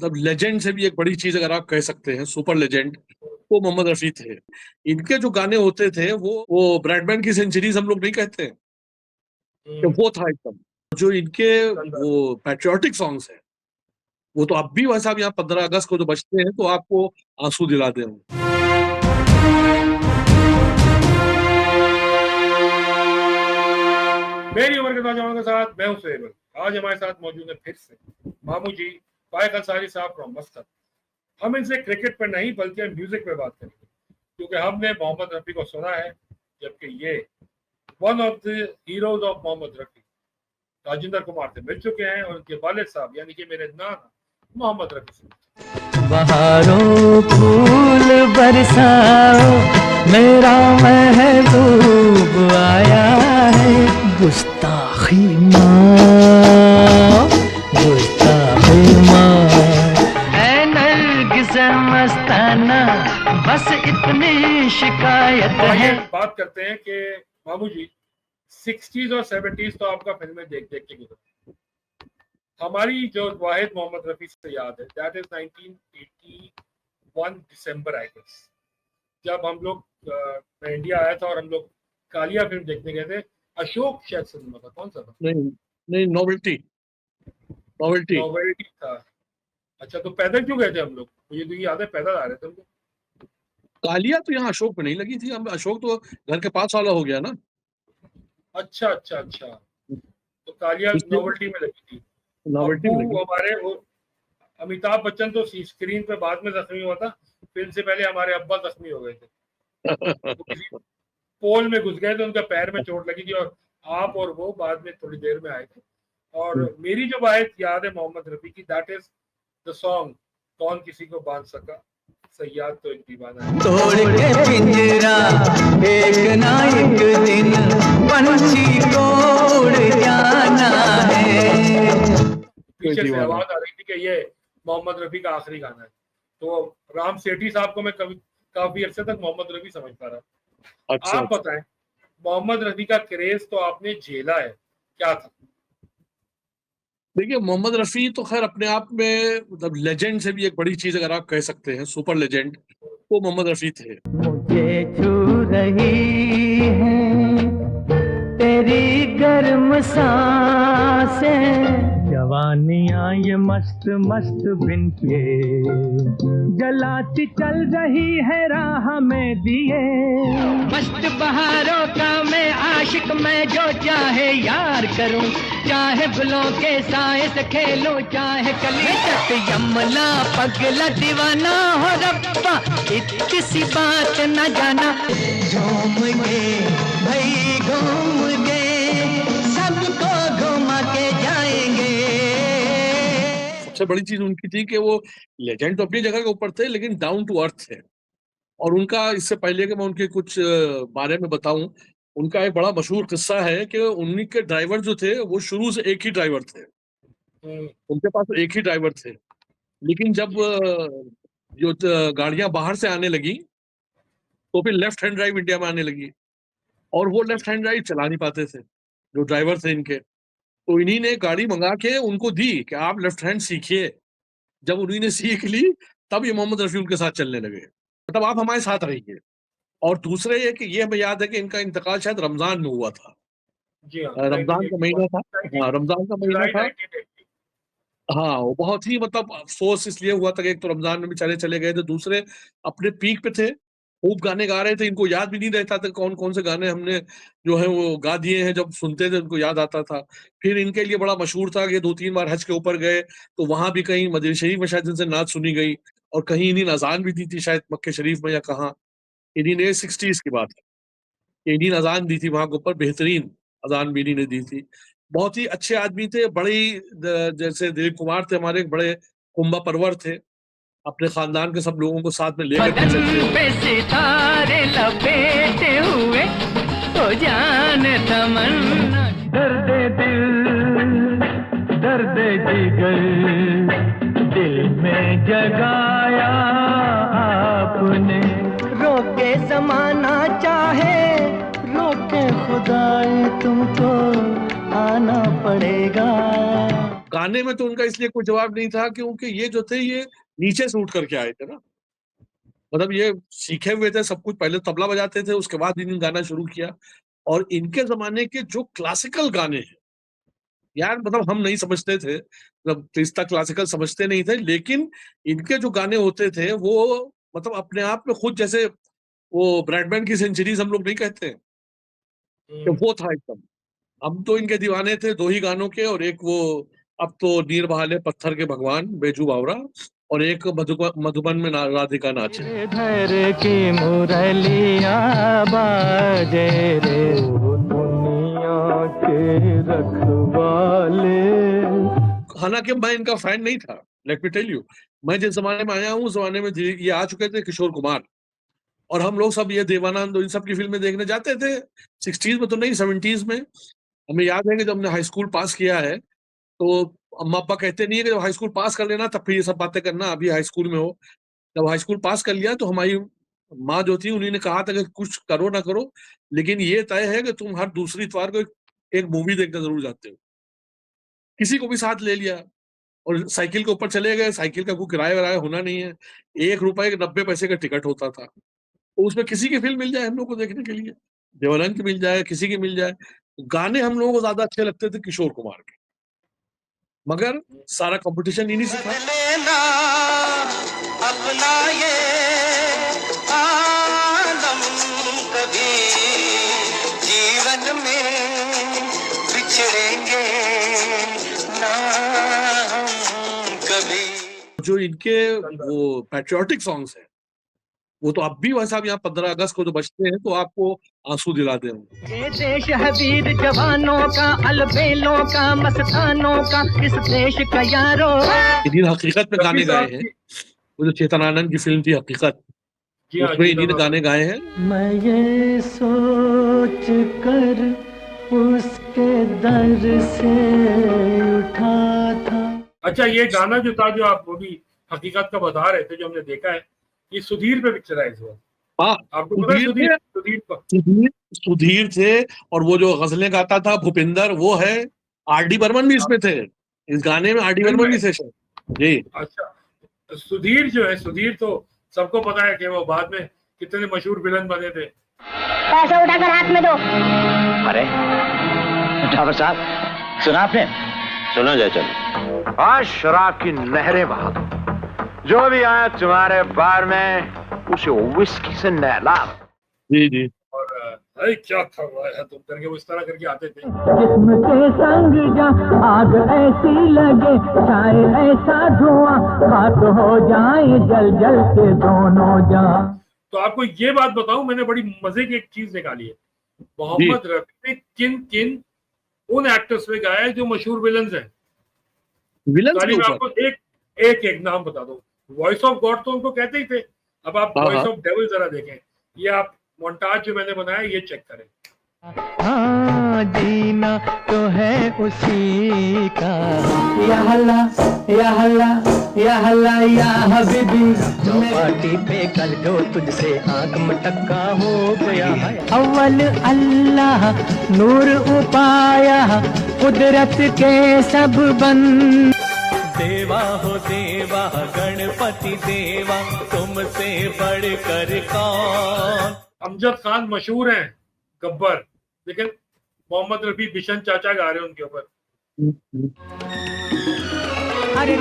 मतलब लेजेंड से भी एक बड़ी चीज अगर आप कह सकते हैं, सुपर लेजेंड, वो मोहम्मद रफी थे। इनके जो गाने होते थे वो ब्रैडमैन की सेंचुरीज हम लोग नहीं कहते हैं, कि वो था एकदम। जो इनके वो पैट्रियोटिक सॉन्ग्स हैं, वो तो अब भी वैसा, आप यहाँ 15 अगस्त को जो बजते हैं तो आपको आंसू दिलाते हैं। मेरी उम्र के नौजवानों के साथ मैं हूं सुहेल। आज हमारे साथ मौजूद है फिर से मामू जी फायक अंसारी साहब फ्रॉम मस्कत। हम इनसे क्रिकेट पर नहीं बल्कि म्यूजिक पे बात करेंगे, क्योंकि हमने मोहम्मद रफी को सुना है, जबकि ये one of the heroes of Mohammed Rafi Rajendra Kumar से मिल चुके हैं, और उनके वालिद साहब यानी कि मेरे नाना मोहम्मद रफी से। बहारों फूल बरसाओ, मेरा महबूब आया है। गुस्ताखी माँ, गुस्ताखी माँ, ऐ नरगिस मस्ताना, बस इतनी शिकायत है। बात करते हैं कि मामू जी 60s और 70s तो आपका फिल्में देख देख के गुजरे। हमारी जो वाहिद मोहम्मद रफी से याद है, that is 1981 December I guess, जब हम लोग मैं इंडिया आया था और हम लोग कालिया फिल्म देखने गए थे। अशोक शायद सिनेमा था, कौन सा था? नहीं, नोवेल्टी नोवेल्टी था। अच्छा, तो पैदल क्यों गए थे हम लोग? मुझे तो याद है पैदल आ रहे थे हम लोग। कालिया तो यहाँ अशोक में नहीं लगी थी, हम अशोक तो घर के पास वाला हो गया ना। अच्छा अच्छा अच्छा, तो कालिया नोवेल्टी में लगी थी। नोवेल्टी में लगी। हमारे वो अमिताभ बच्चन तो स्क्रीन पे बाद में जख्मी हुआ था, फिल्म से पहले हमारे अब्बा जख्मी हो गए थे। तो किसी पोल में घुस गए थे, उनका पैर में चोट लगी थी, और आप और वो बाद में थोड़ी देर में आए थे। और मेरी जो वाहिद याद है मोहम्मद रफी की, दैट इज द सॉन्ग कौन किसी को बांध सका, सयाद तो एक दीवाना है। तोड़ के पिंजरा एक ना एक दिन पंछी को उड़ जाना है। पीछे से आवाज आ रही थी कि ये मोहम्मद रफी का आखिरी गाना है। तो राम सेठी साहब को मैं काफी अरसे तक मोहम्मद रफी समझता रहा। अच्छा, आप बताएं, मोहम्मद रफी का क्रेज तो आपने झेला है, क्या था? देखिए, मोहम्मद रफी तो खैर अपने आप में मतलब लेजेंड से भी एक बड़ी चीज अगर आप कह सकते हैं, सुपर लेजेंड, वो मोहम्मद रफी थे। मुझे छू रही है तेरी गर्म सांसें, जवानियां ये मस्त मस्त बिन के जलाती चल रही है राह में दिए। मस्त बहारों का मैं आशिक, मैं जो चाहे यार करूं, चाहे गुलों के साए से खेलूं, चाहे कली तक यमला पगला दीवाना हो रब्बा, इतनी सी बात न जाना। झूम के भाई घूम के सबको घुमा के जाएंगे। सबसे बड़ी चीज उनकी थी कि वो लेजेंड तो अपनी जगह के ऊपर थे, लेकिन डाउन टू अर्थ थे। और उनका, इससे पहले कि मैं उनके कुछ बारे में बताऊं, उनका एक बड़ा मशहूर किस्सा है कि उन्हीं के ड्राइवर जो थे वो शुरू से एक ही ड्राइवर थे। उनके पास तो एक ही ड्राइवर थे, लेकिन जब जो गाड़ियां बाहर से आने लगी तो फिर लेफ्ट हैंड ड्राइव इंडिया में आने लगी, और वो लेफ्ट हैंड ड्राइव चला नहीं पाते थे जो ड्राइवर थे इनके। तो इन्हीं ने गाड़ी मंगा के उनको दी कि आप लेफ्ट हैंड सीखिए। जब उन्हीं ने सीख ली, तब ये मोहम्मद रफी उनके साथ चलने लगे, मतलब आप हमारे साथ रहिए। और दूसरे ये कि ये हमें याद है कि इनका इंतकाल शायद रमजान में हुआ था। जी हाँ, रमजान का महीना था। हाँ, रमजान का महीना था। हाँ, वो बहुत ही मतलब अफसोस इसलिए हुआ था कि एक तो रमजान में भी चले चले गए थे, दूसरे अपने पीक पे थे, खूब गाने गा रहे थे, इनको याद भी नहीं रहता था कौन कौन से गाने हमने जो है वो गा दिए हैं। जब सुनते थे उनको याद आता था। फिर इनके लिए बड़ा मशहूर था कि 2-3 बार हज के ऊपर गए, तो वहां भी कहीं मदीना शरीफ में शायद इनसे नात सुनी गई, और कहीं इन्हीं ने अजान भी दी थी, शायद मक्के शरीफ में या कहाँ। इन्हीं ने 60s की बात है, इन्हीं ने अजान दी थी वहां के ऊपर, बेहतरीन अजान भी इन्हीं ने दी थी। बहुत ही अच्छे आदमी थे, बड़े ही जैसे दिलीप कुमार थे हमारे, बड़े कुंभा परवर थे, अपने खानदान के सब लोगों को साथ में लेकर के चलते पे सितारे लपेटे हुए तो जान तमन्ना, दर्द दिल दर्द जिगर दिल में जगाया आपने। रोके जमाना चाहे रोके खुदाए, तुमको आना पड़ेगा। गाने में तो उनका इसलिए कोई जवाब नहीं था क्योंकि ये जो थे ये नीचे से उठ करके आए थे ना, मतलब ये सीखे हुए थे सब कुछ, पहले तबला बजाते थे, उसके बाद इन्होंने गाना शुरू किया। और इनके जमाने के जो क्लासिकल गाने हैं यार, मतलब हम नहीं समझते थे, मतलब इतना क्लासिकल समझते नहीं थे, लेकिन इनके जो गाने होते थे वो मतलब अपने आप में खुद, जैसे वो ब्रैडमैन की सेंचुरीज हम लोग नहीं कहते कि वो था एकदम। हम तो इनके दीवाने थे दो ही गानों के, और एक वो अब तो नीर बहाले पत्थर के भगवान बेजू बावरा, और एक मधुबन में राधिका नाचे। धर की मुरलिया बाजे रे दुनिया के रखवाले। हालांकि मैं इनका फैन नहीं था, लेट मी टेल यू। मैं जिस जमाने में आया हूँ उस जमाने में ये आ चुके थे किशोर कुमार, और हम लोग सब ये देवानंद इन सब की फिल्में देखने जाते थे। 60s में तो नहीं, 70s में। हमें याद है कि जब हमने हाई स्कूल पास किया है तो अम्मा अब्बा कहते नहीं है कि जब हाई स्कूल पास कर लेना तब फिर ये सब बातें करना, अभी हाई स्कूल में हो। जब हाई स्कूल पास कर लिया तो हमारी माँ जो थी उन्होंने कहा था कि कुछ करो ना करो, लेकिन ये तय है कि तुम हर दूसरी इतवार को एक मूवी देखने जरूर जाते हो। किसी को भी साथ ले लिया और साइकिल के ऊपर चले गए। साइकिल का कोई किराया विराया होना नहीं है, 1 रुपए 90 पैसे का टिकट होता था, तो उसमें किसी की फिल्म मिल जाए हम लोग को देखने के लिए, देवानंद की मिल जाए, किसी की मिल जाए। गाने हम लोगों को ज्यादा अच्छे लगते थे किशोर कुमार के, मगर सारा कंपटीशन इन्हीं से था। लेना अपना ये आलम, कभी जीवन में बिछड़ेंगे ना हम कभी। जो इनके वो पैट्रियोटिक सॉन्ग्स हैं वो तो अब भी वैसा, अब यहाँ 15 अगस्त को जो बजते हैं तो आपको आंसू दिला दे। ये देश है वीर जवानों का, अलबेलों का, मस्तानों का, इस देश का यारो। इन्हीं हकीकत में गाने गाए हैं, वो जो चेतन आनंद की फिल्म थी हकीकत, उसमें इन्हीं ने गाने गाए हैं। मैं ये सोच कर उसके दर से उठा था। अच्छा, ये गाना जो था जो आप अभी हकीकत का बता रहे थे, जो हमने देखा है, ये सुधीर पे पिक्चराइज हुआ। हाँ, आपको पता है सुधीर थे, और वो जो गजलें गाता था भूपिंदर, वो है। आर.डी. बर्मन भी इसमें थे, इस गाने में आर.डी. बर्मन भी थे जी। अच्छा, सुधीर जो है, सुधीर तो सबको पता है कि वो बाद में कितने मशहूर विलन बने थे। पैसा उठाकर हाथ में दो। अरे ठाकुर साहब, सुना आपने? सुना जाए चलो। आज शराब की नहरें बहा दो, जो भी आया तुम्हारे बार में उसे विस्की से नहला। जी जी। और अरे क्या था तुम करके वो इस तरह करके आते थे। जिस्म के संग जा आग ऐसी लगे, चाहे ऐसा धुआं, खाक हो जाए जल जल के दोनों जा। तो आपको ये बात बताऊं, मैंने बड़ी मजे की एक चीज निकाली है। मोहम्मद रफी ने किन किन उन एक्टर्स पे गाया है जो मशहूर विलन्स हैं। विलन्स मैं आपको एक नाम बता दो। वॉइस ऑफ गॉड तो उनको कहते ही थे। अब आप वॉइस ऑफ डेविल जरा देखें, ये आप मोन्टाज जो मैंने बनाया ये चेक करें। हाँ जीना तो है उसी का, या हल्ला या हल्ला या हल्ला या हबीबी। चौपाटी पे कल जो तुझसे आंख मटक्का हो गया है, अव्वल अल्लाह नूर उपाया, कुदरत के सब बंद। देवा हो देवा गणपति देवा, तुमसे बढ़कर कौन। अमजद खान मशहूर हैं गब्बर, लेकिन मोहम्मद रफी बिशन चाचा गा रहे हैं उनके ऊपर। अरे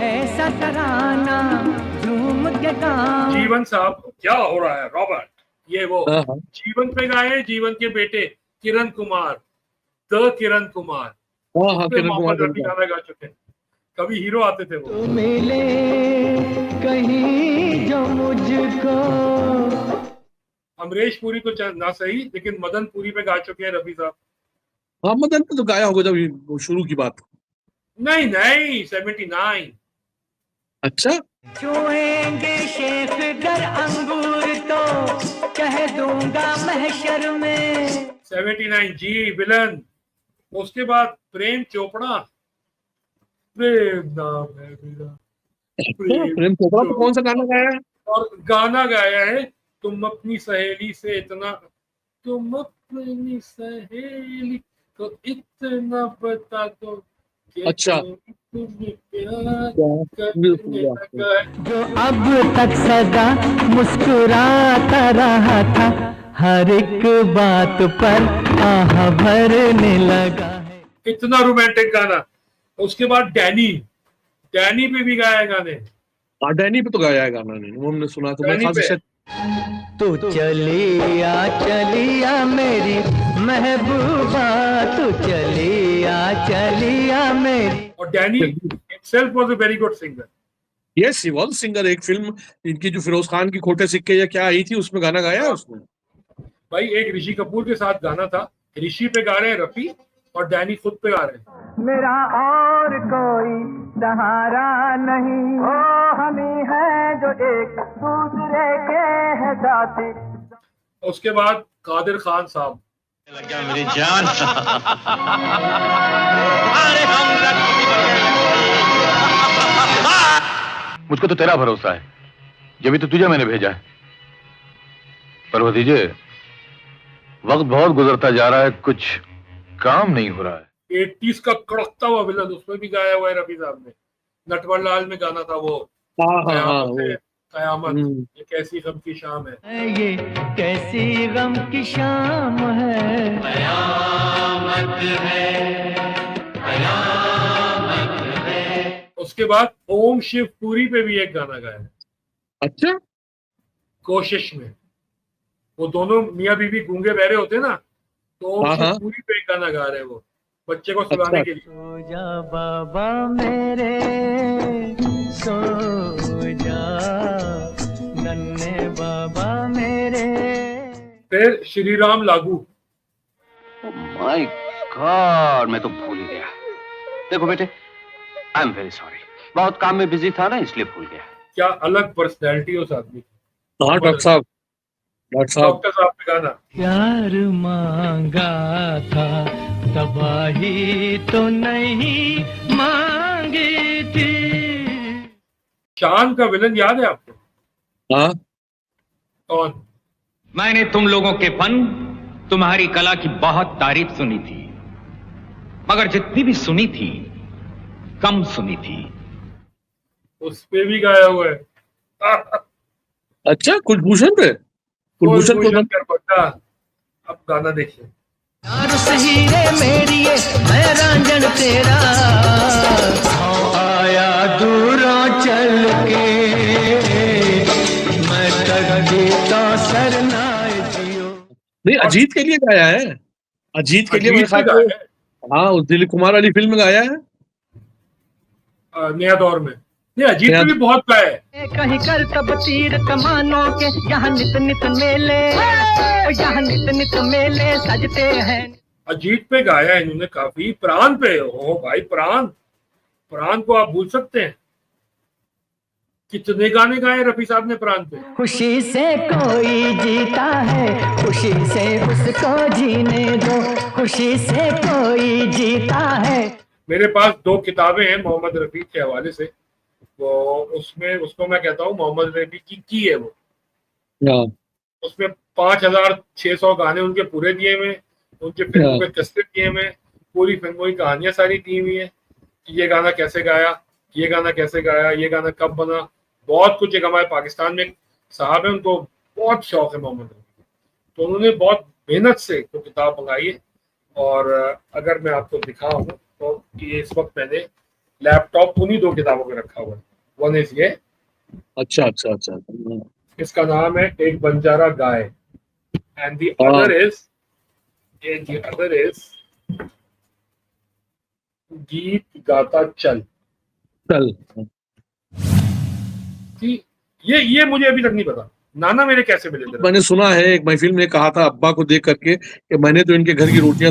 ऐसा तराना झूम के गाँव। जीवन साहब, क्या हो रहा है रॉबर्ट? ये वो जीवन पे गाए, जीवन के बेटे किरण कुमार, द किरण कुमार, मोहम्मद रफी गाना गा चुके हैं। कभी हीरो आते थे वो। तो मिले कहीं जो मुझको। अमरीश पुरी तो ना सही, लेकिन मदन पुरी पे गा चुके हैं रफी साहब। हाँ, मदन पे तो गाया होगा जब शुरू की बात। नहीं नहीं, 79। अच्छा, छुएंगे शेख गर अंगूर तो कह दूंगा महशर में। 79 जी, विलन। उसके बाद प्रेम चोपड़ा, प्रेम नाम है मेरा। प्रेम चोपड़ा तो कौन सा गाना गाया है? और गाना गाया है तुम अपनी सहेली से इतना, तुम अपनी सहेली तो इतना बता दो। अच्छा, जो अब तक सदा मुस्कुराता रहा था, हर एक बात पर आह भरने लगा है। इतना रोमांटिक गाना। उसके बाद डैनी पे भी गाया है गाने। डैनी पे तो गाया है गाना, नहीं वो हमने सुना, तो मैं डैनी खास पे। शायद तू चलिया मेरी महबूबा, तू चलिया मेरी। और Danny itself was a very good singer। Yes he was singer. एक फिल्म इनकी जो फिरोज खान की खोटे सिक्के या क्या आई थी, उसमें गाना गाया है उसने। भाई एक ऋषि कपूर के साथ गाना था, ऋषि पे गा रहे हैं रफी और डैनी खुद पे गा रहे हैं। मेरा और कोई सहारा नहीं, ओ हम ही हैं जो एक दूसरे के हैं साथी। उसके बाद कादिर खान साहब। लग गया मेरी जान। अरे हम मुझको तो तेरा भरोसा है, जब भी तो तुझे मैंने भेजा है। पर भतीजे, वक्त बहुत गुजरता जा रहा है, कुछ काम नहीं हो रहा है। 80s का कड़कता हुआ विलन, उसमें भी गाया हुआ है रफी साहब ने। नटवर लाल में गाना था वो, हाँ कयामत है, वो कयामत, ये कैसी गम की शाम है। ये कैसी गम की शाम है, उसके बाद ओम शिव पुरी पे भी एक गाना गाया है, अच्छा कोशिश में। वो दोनों मियाँ बीवी गूंगे बहरे होते ना, तो ओम हाँ, शिव हाँ। पुरी पे एक गाना गा रहे हैं वो, बच्चे को सुलाने के लिए। सो जा बाबा मेरे, सो जा नन्हे बाबा मेरे। फिर श्री राम लागू। माय गॉड, मैं तो भूल ही गया। देखो बेटे, आई एम वेरी सॉरी, बहुत काम में बिजी था ना, इसलिए भूल गया। क्या अलग पर्सनैलिटी उस आदमी की। हाँ डॉक्टर साहब, डॉक्टर साहब डॉक्टर साहब पे गाना। प्यार मांगा था, तबाही तो नहीं मांगी थी। शान का विलन याद है आपको? हाँ कौन? मैंने तुम लोगों के फन, तुम्हारी कला की बहुत तारीफ सुनी थी, मगर जितनी भी सुनी थी कम सुनी थी। उस पे भी गाया हुआ है। अच्छा, कुलभूषण पे, कुलभूषण को कर पड़ता। अब गाना देखिए। यार सही रे मेरी ये, मैं रांझन तेरा, आया दूरों चल के, मैं तक जीता सरनाए जियो। नहीं, अजीत के लिए गाया है, अजीत के लिए अजीत मेरे पे ख्याल गाया से। हाँ, उस दिलीप कुमार वाली फिल्म में गाया है। है, नया दौर में। नहीं, अजीत पे भी बहुत गाया है। कहीं कर तब तीर कमानों के, यहाँ नित नित मेले, यहाँ नित नित मेले सजते हैं। अजीत पे गाया है इन्होंने काफी। प्राण पे, ओ भाई प्राण, प्राण को आप भूल सकते हैं? कितने गाने गाए रफी साहब ने प्राण पे। खुशी से कोई जीता है, खुशी से उसको जीने दो, खुशी से कोई जीता है। मेरे पास 2 किताबें हैं मोहम्मद रफी के हवाले से। वो उसमें उसको मैं कहता हूँ मोहम्मद रफी की है वो। हाँ, उसमें 5600 गाने उनके पूरे दिए हुए, उनके फिल्मों के कस्ते दिए हुए, पूरी फिल्मों की कहानियां सारी दी हुई है कि ये गाना कैसे गाया, ये गाना कैसे गाया, ये गाना कब बना, बहुत कुछ। एक हमारे पाकिस्तान में एक साहब है, उनको बहुत शौक है मोहम्मद रफी, तो उन्होंने बहुत मेहनत से तो किताब मंगाई है। और अगर मैं आपको दिखाऊं तो ये इस वक्त मैंने लैपटॉप उन्हीं 2 किताबों में रखा हुआ है। वन इज ये, अच्छा अच्छा अच्छा। हाँ। इसका नाम है एक बंजारा गाय, एंड द हाँ। अदर इज गीत गाता चल। चल, कि ये मुझे अभी तक नहीं पता नाना मेरे कैसे मिले थे। मैंने सुना है, एक महफिल में कहा था अब्बा को देख करके कि मैंने तो इनके घर की रोटियां